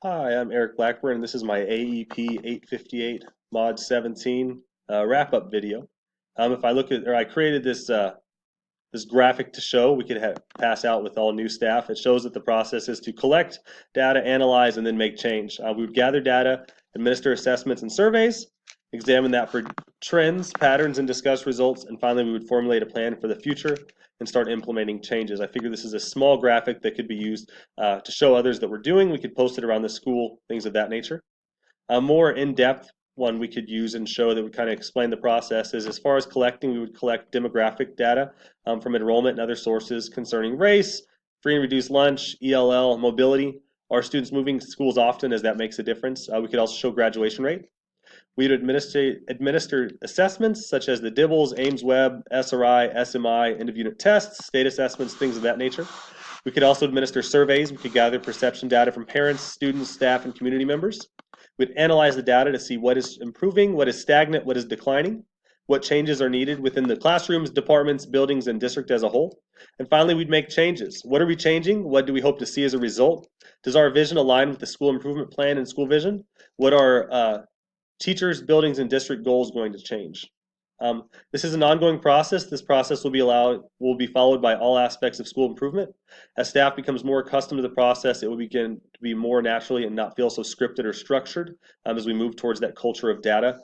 Hi, I'm Eric Blackburn, and this is my AEP 858 Mod 17 wrap-up video. If I look at, or I created this graphic to show, we could pass out with all new staff. It shows that the process is to collect data, analyze, and then make change. We would gather data, administer assessments and surveys, examine that for trends, patterns, and discuss results, and finally we would formulate a plan for the future and start implementing changes. I figure this is a small graphic that could be used to show others that we're doing. We could post it around the school, things of that nature. A more in-depth one we could use and show that would kind of explain the process is, as far as collecting, we would collect demographic data from enrollment and other sources concerning race, free and reduced lunch, ELL, mobility. Are students moving to schools often, as that makes a difference? We could also show graduation rate. We would administer assessments such as the DIBELS, Ames Web, SRI, SMI, end of unit tests, state assessments, things of that nature. We could also administer surveys. We could gather perception data from parents, students, staff, and community members. We'd analyze the data to see what is improving, what is stagnant, what is declining, what changes are needed within the classrooms, departments, buildings, and district as a whole. And finally, we'd make changes. What are we changing? What do we hope to see as a result? Does our vision align with the school improvement plan and school vision? What are teachers, buildings, and district goals going to change? This is an ongoing process. This process will be followed by all aspects of school improvement. As staff becomes more accustomed to the process, it will begin to be more naturally and not feel so scripted or structured as we move towards that culture of data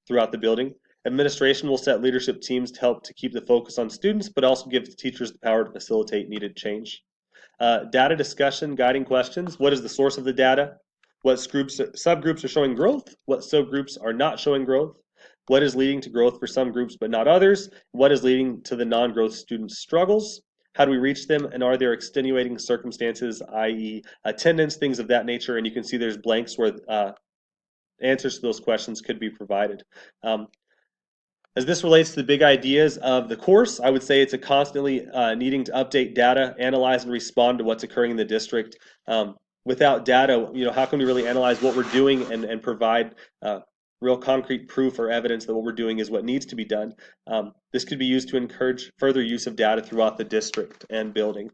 throughout the building. Administration will set leadership teams to help to keep the focus on students, but also give the teachers the power to facilitate needed change. Data discussion, guiding questions. What is the source of the data? What subgroups are showing growth? What subgroups are not showing growth? What is leading to growth for some groups but not others? What is leading to the non-growth students' struggles? How do we reach them? And are there extenuating circumstances, i.e. attendance, things of that nature? And you can see there's blanks where answers to those questions could be provided. As this relates to the big ideas of the course, I would say it's a constantly needing to update data, analyze and respond to what's occurring in the district. Without data, how can we really analyze what we're doing and provide real concrete proof or evidence that what we're doing is what needs to be done? This could be used to encourage further use of data throughout the district and building.